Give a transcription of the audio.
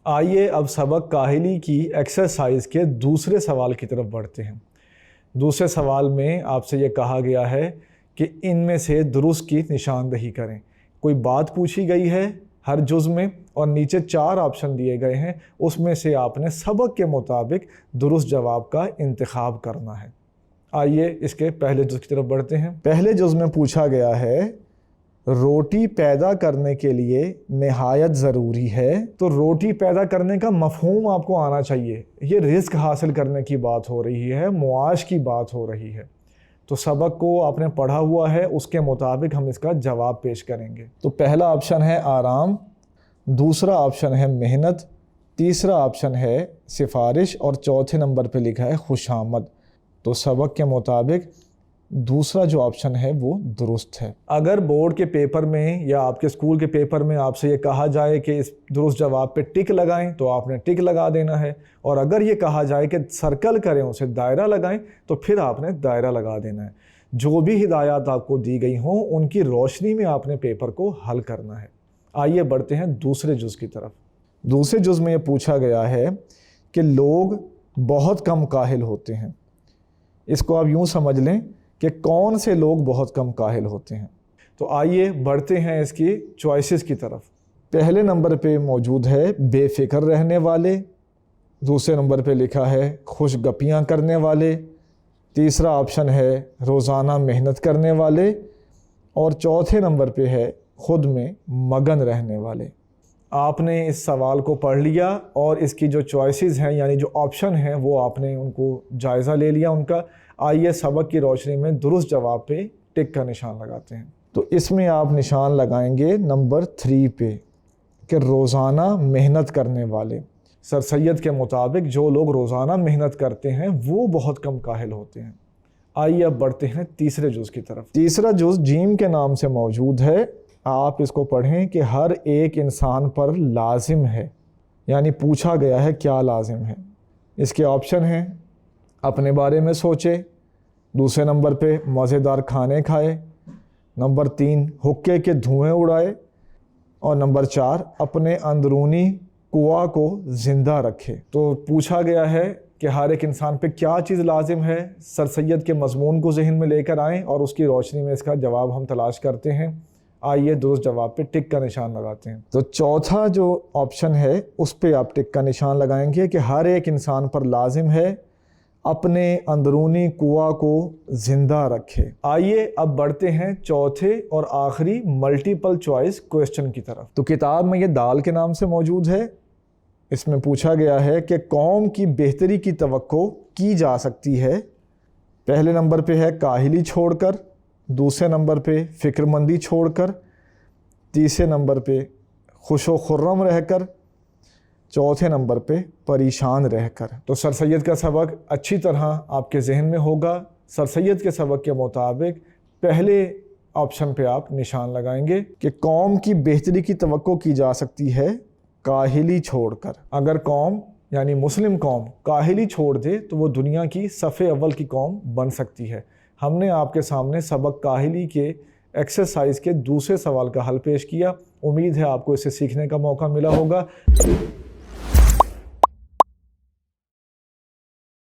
آئیے اب سبق کاہلی کی ایکسرسائز کے دوسرے سوال کی طرف بڑھتے ہیں۔ دوسرے سوال میں آپ سے یہ کہا گیا ہے کہ ان میں سے درست کی نشاندہی کریں۔ کوئی بات پوچھی گئی ہے ہر جز میں اور نیچے 4 آپشن دیے گئے ہیں، اس میں سے آپ نے سبق کے مطابق درست جواب کا انتخاب کرنا ہے۔ آئیے اس کے پہلے جز کی طرف بڑھتے ہیں۔ پہلے جز میں پوچھا گیا ہے روٹی پیدا کرنے کے لیے نہایت ضروری ہے، تو روٹی پیدا کرنے کا مفہوم آپ کو آنا چاہیے۔ یہ رزق حاصل کرنے کی بات ہو رہی ہے، معاش کی بات ہو رہی ہے، تو سبق کو آپ نے پڑھا ہوا ہے، اس کے مطابق ہم اس کا جواب پیش کریں گے۔ تو پہلا آپشن ہے آرام، دوسرا آپشن ہے محنت، تیسرا آپشن ہے سفارش اور چوتھے نمبر پہ لکھا ہے خوش آمد۔ تو سبق کے مطابق دوسرا جو آپشن ہے وہ درست ہے۔ اگر بورڈ کے پیپر میں یا آپ کے اسکول کے پیپر میں آپ سے یہ کہا جائے کہ اس درست جواب پہ ٹک لگائیں تو آپ نے ٹک لگا دینا ہے، اور اگر یہ کہا جائے کہ سرکل کریں، اسے دائرہ لگائیں، تو پھر آپ نے دائرہ لگا دینا ہے۔ جو بھی ہدایات آپ کو دی گئی ہوں ان کی روشنی میں آپ نے پیپر کو حل کرنا ہے۔ آئیے بڑھتے ہیں دوسرے جز کی طرف۔ دوسرے جز میں یہ پوچھا گیا ہے کہ لوگ بہت کم کاہل ہوتے ہیں۔ اس کو آپ یوں سمجھ لیں کہ کون سے لوگ بہت کم کاہل ہوتے ہیں۔ تو آئیے بڑھتے ہیں اس کی چوائسز کی طرف۔ پہلے نمبر پہ موجود ہے بے فکر رہنے والے، دوسرے نمبر پہ لکھا ہے خوش گپیاں کرنے والے، تیسرا آپشن ہے روزانہ محنت کرنے والے، اور چوتھے نمبر پہ ہے خود میں مگن رہنے والے۔ آپ نے اس سوال کو پڑھ لیا اور اس کی جو چوائسز ہیں یعنی جو آپشن ہیں وہ آپ نے ان کو جائزہ لے لیا ان کا۔ آئیے سبق کی روشنی میں درست جواب پہ ٹک کا نشان لگاتے ہیں۔ تو اس میں آپ نشان لگائیں گے نمبر 3 پہ کہ روزانہ محنت کرنے والے۔ سر سید کے مطابق جو لوگ روزانہ محنت کرتے ہیں وہ بہت کم کاہل ہوتے ہیں۔ آئیے اب بڑھتے ہیں تیسرے جز کی طرف۔ تیسرا جز جیم کے نام سے موجود ہے، آپ اس کو پڑھیں کہ ہر ایک انسان پر لازم ہے، یعنی پوچھا گیا ہے کیا لازم ہے۔ اس کے آپشن ہیں اپنے بارے میں سوچے، دوسرے نمبر پہ مزیدار کھانے کھائے، نمبر 3 حقے کے دھوئیں اڑائے، اور نمبر 4 اپنے اندرونی قوا کو زندہ رکھے۔ تو پوچھا گیا ہے کہ ہر ایک انسان پہ کیا چیز لازم ہے۔ سر سید کے مضمون کو ذہن میں لے کر آئیں اور اس کی روشنی میں اس کا جواب ہم تلاش کرتے ہیں۔ آئیے درست جواب پہ ٹک کا نشان لگاتے ہیں۔ تو چوتھا جو آپشن ہے اس پہ آپ ٹک کا نشان لگائیں گے کہ ہر ایک انسان پر لازم ہے اپنے اندرونی قوا کو زندہ رکھے۔ آئیے اب بڑھتے ہیں چوتھے اور آخری ملٹیپل چوائس کویسچن کی طرف۔ تو کتاب میں یہ دال کے نام سے موجود ہے۔ اس میں پوچھا گیا ہے کہ قوم کی بہتری کی توقع کی جا سکتی ہے۔ پہلے نمبر پہ ہے کاہلی چھوڑ کر، دوسرے نمبر پہ فکر مندی چھوڑ کر، تیسرے نمبر پہ خوش و خرم رہ کر، چوتھے نمبر پہ پریشان رہ کر۔ تو سر سید کا سبق اچھی طرح آپ کے ذہن میں ہوگا۔ سر سید کے سبق کے مطابق پہلے آپشن پہ آپ نشان لگائیں گے کہ قوم کی بہتری کی توقع کی جا سکتی ہے کاہلی چھوڑ کر۔ اگر قوم یعنی مسلم قوم کاہلی چھوڑ دے تو وہ دنیا کی صف اول کی قوم بن سکتی ہے۔ ہم نے آپ کے سامنے سبق کاہلی کے ایکسرسائز کے دوسرے سوال کا حل پیش کیا۔ امید ہے آپ کو اسے سیکھنے کا موقع ملا ہوگا۔